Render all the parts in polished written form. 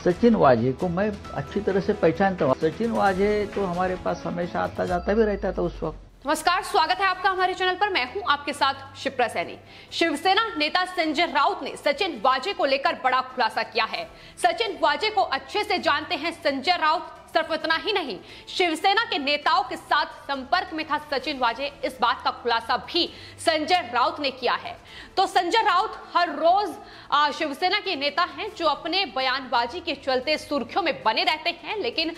सचिन वाजे को मैं अच्छी तरह से पहचानता हूँ। सचिन वाजे तो हमारे पास हमेशा आता जाता भी रहता था उस वक्त। नमस्कार, स्वागत है आपका हमारे चैनल पर। मैं हूं आपके साथ शिप्रा सैनी। शिवसेना नेता संजय राउत ने सचिन वाजे को लेकर बड़ा खुलासा किया है। सचिन वाजे को अच्छे से जानते हैं संजय राउत। सिर्फ इतना ही नहीं, शिवसेना के नेताओं के साथ संपर्क में था सचिन वाजे, इस बात का खुलासा भी संजय राउत ने किया है। तो संजय राउत हर रोज शिवसेना के नेता हैं जो अपने बयानबाजी के चलते सुर्खियों में बने रहते हैं, लेकिन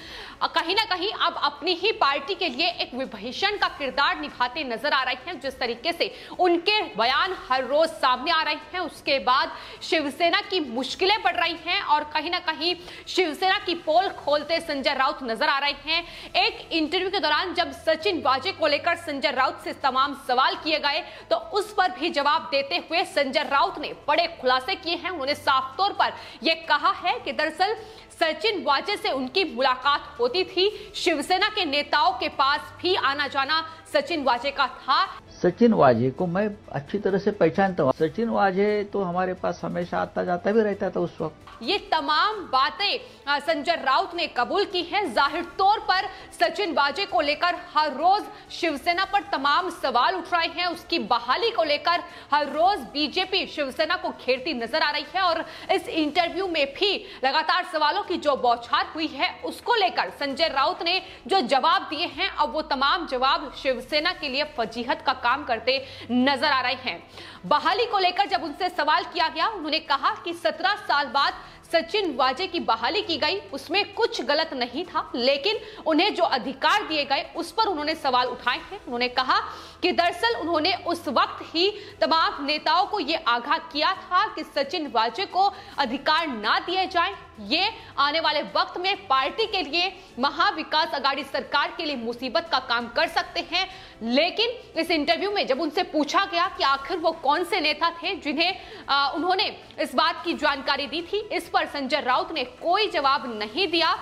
कहीं ना कहीं अब अपनी ही पार्टी के लिए एक विभीषण का किरदार निभाते नजर आ रहे हैं। जिस तरीके से उनके बयान हर रोज सामने आ रहे हैं, उसके बाद शिवसेना की मुश्किलें बढ़ रही हैं और कहीं ना कहीं शिवसेना की पोल खोलते संजय राउत नजर आ रहे हैं। एक इंटरव्यू के दौरान जब सचिन वाजे को लेकर संजय राउत से तमाम सवाल किए गए तो उस पर भी जवाब देते हुए संजय राउत ने बड़े खुलासे किए हैं। उन्होंने साफ तौर पर यह कहा है कि दरअसल सचिन वाजे से उनकी मुलाकात होती थी, शिवसेना के नेताओं के पास भी आना जाना सचिन वाजे का था। सचिन वाजे को मैं अच्छी तरह से पहचानता हूँ। सचिन वाजे तो हमारे पास हमेशा आता जाता भी रहता था उस वक्त। ये तमाम बातें संजय राउत ने कबूल की हैं। जाहिर तौर पर सचिन वाजे को लेकर हर रोज शिवसेना पर तमाम सवाल उठ रहे हैं। उसकी बहाली को लेकर हर रोज बीजेपी शिवसेना को घेरती नजर आ रही है और इस इंटरव्यू में भी लगातार सवालों की जो बौछार हुई है उसको लेकर संजय राउत ने जो जवाब दिए हैं, अब वो तमाम जवाब शिवसेना के लिए फजीहत का काम करते नजर आ रहे हैं। बहाली को लेकर जब उनसे सवाल किया गया, उन्होंने कहा कि 17 साल बाद सचिन वाजे की बहाली की गई, उसमें कुछ गलत नहीं था, लेकिन उन्हें जो अधिकार दिए गए उस पर उन्होंने सवाल उठाए हैं। उन्होंने कहा कि दरअसल उन्होंने उस वक्त ही तमाम नेताओं को यह आगाह किया था कि सचिन वाजे को अधिकार ना दिए जाएं। ये आने वाले वक्त में पार्टी के लिए, महाविकास अघाड़ी सरकार के लिए मुसीबत का काम कर सकते हैं। लेकिन इस इंटरव्यू में जब उनसे पूछा गया कि आखिर वो कौन से नेता थे जिन्हें उन्होंने इस बात की जानकारी दी थी, इस पर संजय राउत ने कोई जवाब नहीं दिया,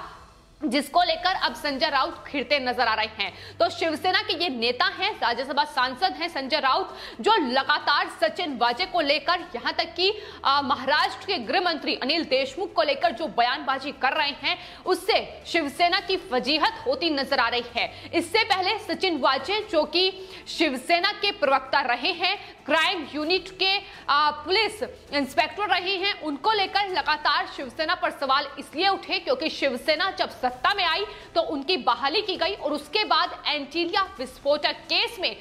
जिसको लेकर अब संजय राउत खिरते नजर आ रहे हैं। तो शिवसेना के ये नेता हैं, राज्यसभा सांसद हैं संजय राउत, जो लगातार सचिन वाजे को लेकर, यहां तक कि महाराष्ट्र के गृह मंत्री अनिल देशमुख को लेकर जो बयानबाजी कर रहे हैं उससे शिवसेना की फजीहत होती नजर आ रही है। इससे पहले सचिन वाजे जो कि शिवसेना के प्रवक्ता रहे हैं, क्राइम यूनिट के पुलिस इंस्पेक्टर रहे हैं, उनको लेकर लगातार शिवसेना पर सवाल इसलिए उठे क्योंकि शिवसेना जब सत्ता में आई तो उनकी बहाली की गई और उसके बाद एंटीलिया विस्फोटक केस में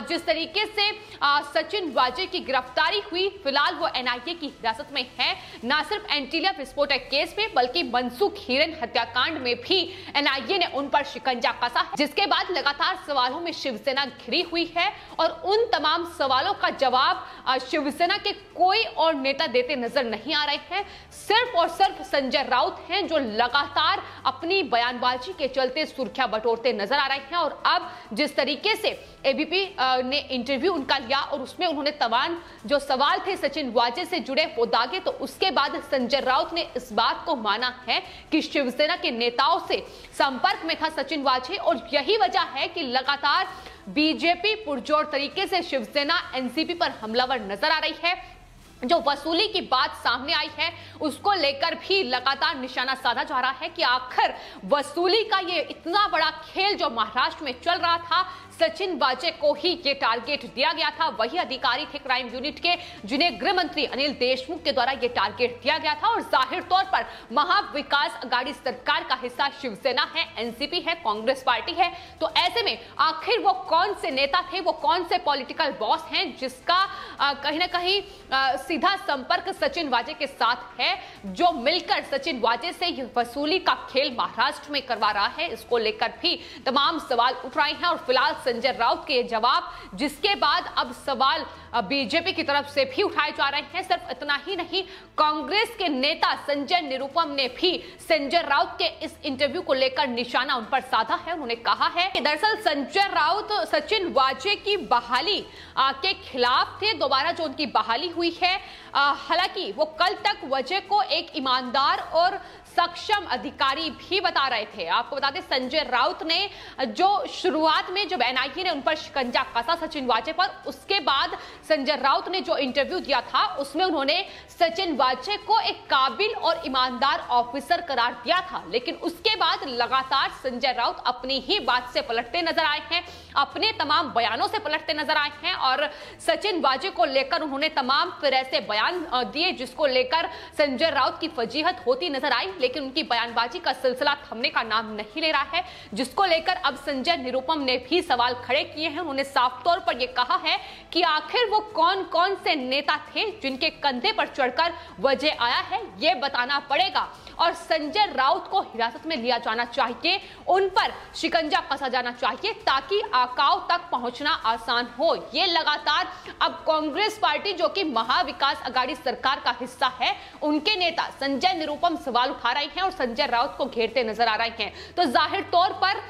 जिस तरीके से सचिन वाजे की गिरफ्तारी हुई, फिलहाल वो एनआईए की हिरासत में है। ना सिर्फ एंटीलिया विस्फोटक केस में बल्कि मनसुख हिरेन हत्याकांड में भी एनआईए ने उन पर शिकंजा कसा है, जिसके बाद लगातार सवालों में शिवसेना घिरी हुई है और उन तमाम सवालों का जवाब शिवसेना के कोई और नेता देते नजर नहीं आ रहे हैं। सिर्फ और सिर्फ संजय राउत हैं जो लगातार अपनी बयानबाजी के चलते सुर्खियां बटोरते नजर आ रहे हैं। और अब जिस तरीके से एबीपी ने इंटरव्यू उनका लिया और उसमें उन्होंने तमाम जो सवाल थे सचिन वाजे से जुड़े वो दागे, तो उसके बाद संजय राउत ने इस बात को माना है कि शिवसेना के नेताओं से संपर्क में था सचिन वाजे और यही वजह है कि लगातार बीजेपी पुरजोर तरीके से शिवसेना एनसीपी पर हमलावर नजर आ रही है। जो वसूली की बात सामने आई है उसको लेकर भी लगातार निशाना साधा जा रहा है कि आखिर वसूली का ये इतना बड़ा खेल जो महाराष्ट्र में चल रहा था, सचिन वाजे को ही ये टारगेट दिया गया था। वही अधिकारी थे क्राइम यूनिट के जिन्हें गृह मंत्री अनिल देशमुख के द्वारा ये टारगेट दिया गया था और जाहिर तौर पर महाविकास अघाड़ी सरकार का हिस्सा शिवसेना है, एनसीपी है, कांग्रेस पार्टी है। तो ऐसे में आखिर वो कौन से नेता थे, वो कौन से पॉलिटिकल बॉस हैं जिसका कहीं ना कहीं सीधा संपर्क सचिन वाजे के साथ है, जो मिलकर सचिन वाजे से ये वसूली का खेल महाराष्ट्र में करवा रहा है, इसको लेकर भी तमाम सवाल उठ रहे हैं। और फिलहाल संजय राउत के जवाब, जिसके बाद अब सवाल बीजेपी की तरफ से भी उठाए जा रहे हैं। सिर्फ इतना ही नहीं, कांग्रेस के नेता संजय निरुपम ने भी संजय राउत के इस इंटरव्यू को लेकर निशाना उन पर साधा है। उन्होंने कहा है कि दरअसल संजय राउत सचिन वाजे की बहाली के खिलाफ थे। दोबारा जो उनकी बहाली हुई है है। हालांकि वो कल तक वजह को एक ईमानदार और सक्षम अधिकारी भी बता रहे थे। आपको बता दें, संजय राउत ने जो शुरुआत में जब एनआईए ने उन पर शिकंजा कसा सचिन वाजे पर, उसके बाद संजय राउत ने जो इंटरव्यू दिया था उसमें उन्होंने सचिन वाजे को एक काबिल और ईमानदार ऑफिसर करार दिया था। लेकिन उसके बाद लगातार संजय राउत अपनी ही बात से पलटते नजर आए हैं, अपने तमाम बयानों से पलटते नजर आए हैं और सचिन वाजे को लेकर उन्होंने तमाम तरह से बयान दिए जिसको लेकर संजय राउत की फजीहत होती नजर आई। लेकिन उनकी बयानबाजी का सिलसिला थमने का नाम नहीं ले रहा है, जिसको लेकर अब संजय निरुपम ने भी सवाल खड़े किए हैं। उन्होंने साफ तौर पर यह कहा है कि आखिर वो कौन कौन से नेता थे जिनके कंधे पर चढ़कर वजह आया है, यह बताना पड़ेगा और संजय राउत को हिरासत में लिया जाना चाहिए, उन पर शिकंजा कसा जाना चाहिए ताकि आकाओ तक पहुंचना आसान हो। ये लगातार अब कांग्रेस पार्टी जो कि महाविकास अघाड़ी सरकार का हिस्सा है, उनके नेता संजय निरुपम सवाल उठा रहे हैं और संजय राउत को घेरते नजर आ रहे हैं। तो जाहिर तौर पर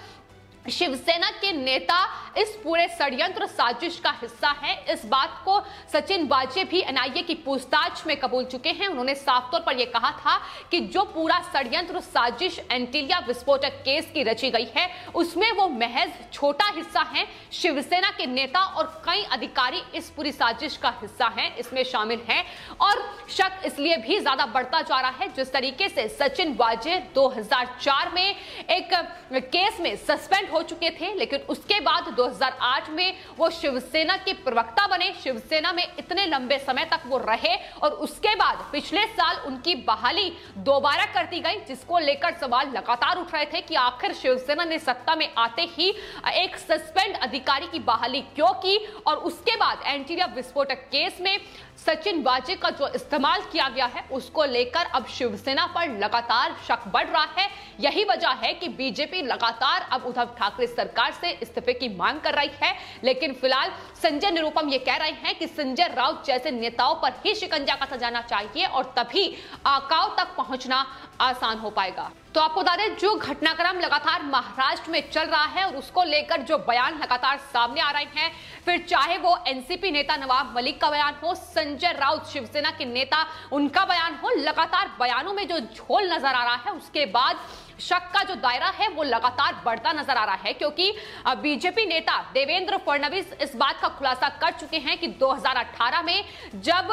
शिवसेना के नेता इस पूरे षड्यंत्र साजिश का हिस्सा है। इस बात को सचिन वाजे भी एनआईए की पूछताछ में कबूल चुके हैं। उन्होंने साफ तौर पर यह कहा था कि जो पूरा षड्यंत्र साजिश एंटीलिया विस्फोटक केस की रची गई है उसमें वो महज छोटा हिस्सा है। शिवसेना के नेता और कई अधिकारी इस पूरी साजिश का हिस्सा हैं, इसमें शामिल हैं और शक इसलिए भी ज्यादा बढ़ता जा रहा है जिस तरीके से सचिन वाजे 2004 में एक केस में सस्पेंड हो चुके थे, लेकिन उसके बाद 2008 में वो शिवसेना के प्रवक्ता बने, शिवसेना में इतने लंबे समय तक वो रहे और उसके बाद पिछले साल उनकी बहाली दोबारा कर दी गई, जिसको लेकर सवाल लगातार उठ रहे थे कि आखिर शिवसेना ने सत्ता में आते ही एक सस्पेंड अधिकारी की बहाली क्यों की और उसके बाद एंटीलिया विस्फोटक केस में सचिन वाजे का जो इस्तेमाल किया गया है उसको लेकर अब शिवसेना पर लगातार शक बढ़ रहा है। यही वजह है कि बीजेपी लगातार अब उद्धव ठाकरे सरकार से इस्तीफे की मांग कर रही है, लेकिन फिलहाल संजय निरुपम ये कह रहे हैं कि संजय राउत जैसे नेताओं पर ही शिकंजा कसा जाना चाहिए और तभी आकाओ तक पहुंचना आसान हो पाएगा। तो आपको बता दें, जो घटनाक्रम लगातार महाराष्ट्र में चल रहा है और उसको लेकर जो बयान लगातार सामने आ रहे हैं, फिर चाहे वो एनसीपी नेता नवाब मलिक का बयान हो, संजय राउत शिवसेना के नेता उनका बयान हो, लगातार बयानों में जो झोल नजर आ रहा है उसके बाद शक का जो दायरा है वो लगातार बढ़ता नजर आ रहा है, क्योंकि बीजेपी नेता देवेंद्र फडणवीस इस बात का खुलासा कर चुके हैं कि 2018 में जब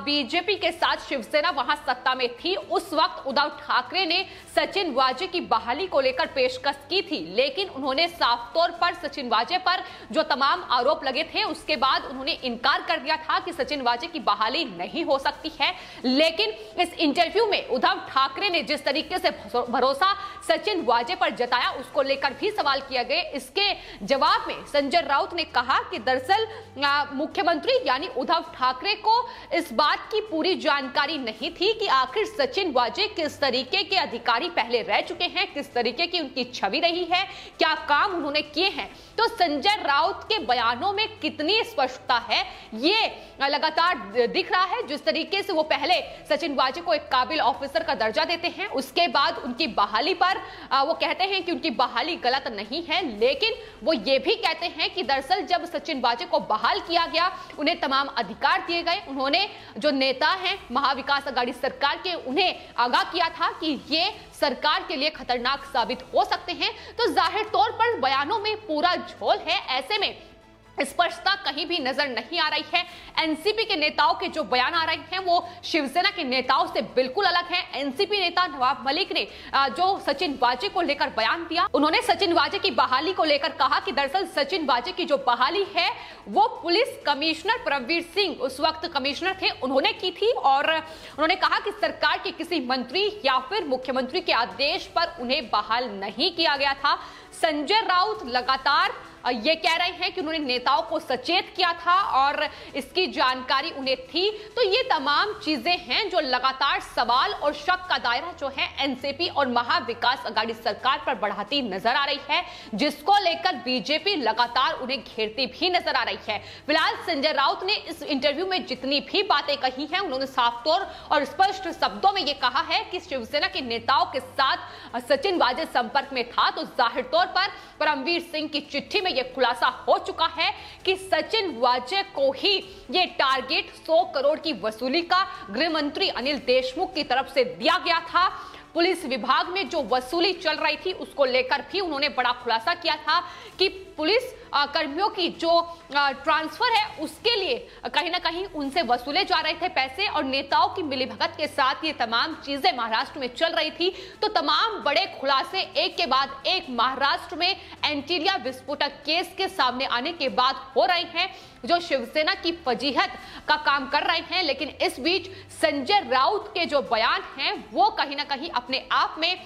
बीजेपी के साथ शिवसेना वहां सत्ता में थी उस वक्त उद्धव ठाकरे ने सचिन वाजे की बहाली को लेकर पेशकश की थी, लेकिन उन्होंने साफ तौर पर सचिन वाजे पर जो तमाम आरोप लगे थे उसके बाद उन्होंने इनकार कर दिया था कि सचिन वाजे की बहाली नहीं हो सकती है। लेकिन इस इंटरव्यू में उद्धव ठाकरे ने जिस तरीके से भरोसा सचिन वाजे पर जताया उसको लेकर भी सवाल किया गया। इसके जवाब में संजय राउत ने कहा कि दरअसल मुख्यमंत्री यानी उद्धव ठाकरे को इस बात की पूरी जानकारी नहीं थी कि आखिर सचिन वाजे किस तरीके के अधिकारी पहले रह चुके हैं, किस तरीके की उनकी छवि रही है, क्या काम उन्होंने किए हैं। तो संजय राउत के बयानों में कितनी स्पष्टता है ये लगातार दिख रहा है। जिस तरीके से वो पहले सचिन वाजे को एक काबिल ऑफिसर का दर्जा देते हैं, उसके बाद उनकी बहाली पर वो कहते हैं कि उनकी बहाली गलत नहीं है, लेकिन वो ये भी कहते हैं कि दरअसल जब सचिन वाजे को बहाल किया गया उन्हें तमाम अधिकार दिए गए, उन्होंने जो नेता हैं महाविकास अघाड़ी सरकार के उन्हें आगाह किया था कि ये सरकार के लिए खतरनाक साबित हो सकते हैं। तो जाहिर तौर पर बयानों में पूरा झोल है, ऐसे में स्पष्टता कहीं भी नजर नहीं आ रही है। एनसीपी के नेताओं के जो बयान आ रहे हैं वो शिवसेना के नेताओं से बिल्कुल अलग हैं। एनसीपी नेता नवाब मलिक ने जो सचिन वाजे को लेकर बयान दिया, उन्होंने सचिन वाजे की बहाली को लेकर कहा कि दरअसल सचिन वाजे की जो बहाली है वो पुलिस कमिश्नर परमवीर सिंह उस वक्त कमिश्नर थे उन्होंने की थी और उन्होंने कहा कि सरकार के किसी मंत्री या फिर मुख्यमंत्री के आदेश पर उन्हें बहाल नहीं किया गया था। संजय राउत लगातार ये कह रहे हैं कि उन्होंने नेताओं को सचेत किया था और इसकी जानकारी उन्हें थी। तो ये तमाम चीजें हैं जो लगातार सवाल और शक का दायरा जो है एनसीपी और महाविकास अघाड़ी सरकार पर बढ़ाती नजर आ रही है, जिसको लेकर बीजेपी लगातार उन्हें घेरती भी नजर आ रही है। फिलहाल संजय राउत ने इस इंटरव्यू में जितनी भी बातें कही हैं उन्होंने साफ तौर और स्पष्ट शब्दों में ये कहा है कि शिवसेना के नेताओं के साथ सचिन वाजे संपर्क में था, तो जाहिर तौर पर परमवीर सिंह की चिट्ठी में यह खुलासा हो चुका है कि सचिन वाजे को ही ये टारगेट 100 करोड़ की वसूली का गृह मंत्री अनिल देशमुख की तरफ से दिया गया था। पुलिस विभाग में जो वसूली चल रही थी उसको लेकर भी उन्होंने बड़ा खुलासा किया था कि पुलिस कर्मियों की जो ट्रांसफर है उसके लिए कहीं ना कहीं उनसे वसूले जा रहे थे पैसे, और नेताओं की मिलीभगत के साथ ये तमाम चीजें महाराष्ट्र में चल रही थी। तो तमाम बड़े खुलासे एक के बाद एक महाराष्ट्र में एंटीलिया विस्फोटक केस के सामने आने के बाद हो रहे हैं, जो शिवसेना की फजीहत का काम कर रहे हैं। लेकिन इस बीच संजय राउत के जो बयान हैं वो कहीं ना कहीं अपने आप में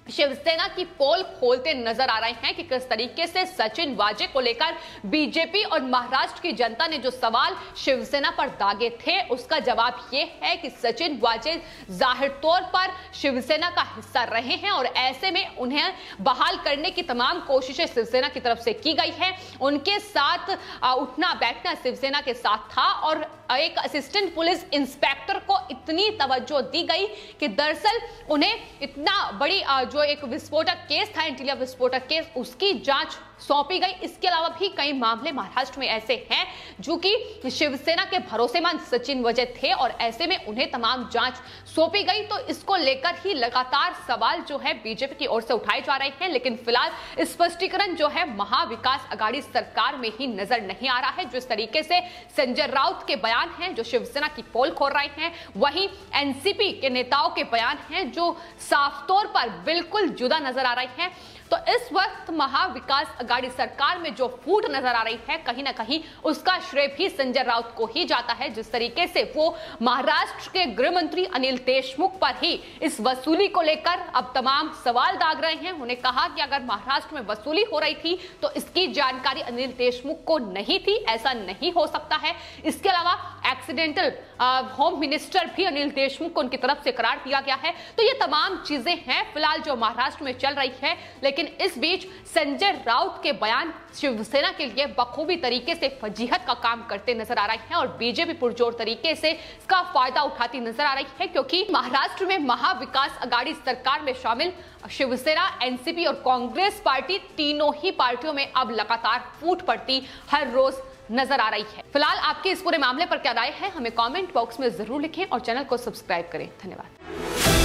शिवसेना की पोल खोलते नजर आ रहे हैं कि किस तरीके से सचिन वाजे को लेकर बीजेपी और महाराष्ट्र की जनता ने जो सवाल शिवसेना पर दागे थे उसका जवाब यह है कि सचिन वाजे जाहिर तौर पर शिवसेना का हिस्सा रहे हैं और ऐसे में उन्हें बहाल करने की तमाम कोशिशें शिवसेना की तरफ से की गई है। उनके साथ उठना बैठना शिवसेना के साथ था और एक असिस्टेंट पुलिस इंस्पेक्टर को इतनी तवज्जो दी गई कि दरअसल उन्हें इतना बड़ी जो एक विस्फोटक केस था, एंटीलिया विस्फोटक केस, उसकी जांच सौंपी गई। इसके अलावा भी कई मामले महाराष्ट्र में ऐसे हैं जो कि शिवसेना के भरोसेमंद सचिन वाजे थे और ऐसे में उन्हें तमाम जांच सौंपी गई। तो इसको लेकर ही लगातार सवाल जो है बीजेपी की ओर से उठाए जा रहे हैं, लेकिन फिलहाल स्पष्टीकरण जो है महाविकास अघाड़ी सरकार में ही नजर नहीं आ रहा है। जिस तरीके से संजय राउत के बयान हैं जो शिवसेना की पोल खोल रहे हैं, वहीं एनसीपी के नेताओं के बयान हैं जो साफ तौर पर बिल्कुल जुदा नजर आ रहे हैं। तो इस वक्त महाविकास अघाड़ी सरकार में जो फूट नजर आ रही है कहीं ना कहीं उसका श्रेय भी संजय राउत को ही जाता है। जिस तरीके से वो महाराष्ट्र के गृह मंत्री अनिल देशमुख पर ही इस वसूली को लेकर अब तमाम सवाल दाग रहे हैं। उन्हें कहा कि अगर महाराष्ट्र में वसूली हो रही थी तो इसकी जानकारी अनिल देशमुख को नहीं थी, ऐसा नहीं हो सकता है। इसके अलावा एक्सीडेंटल होम मिनिस्टर भी अनिल देशमुख को उनकी तरफ से करार दिया गया है। तो ये तमाम चीजें हैं फिलहाल जो महाराष्ट्र में चल रही है, लेकिन इस बीच संजय राउत के बयान शिवसेना के लिए बखूबी तरीके से फजीहत का काम करते नजर आ रहे हैं और बीजेपी पुरजोर तरीके से इसका फायदा उठाती नजर आ रही है, क्योंकि महाराष्ट्र में महाविकास अघाड़ी सरकार में शामिल शिवसेना, एनसीपी और कांग्रेस पार्टी, तीनों ही पार्टियों में अब लगातार फूट पड़ती हर रोज नजर आ रही है। फिलहाल आपके इस पूरे मामले पर क्या राय है हमें कमेंट बॉक्स में जरूर लिखें और चैनल को सब्सक्राइब करें। धन्यवाद।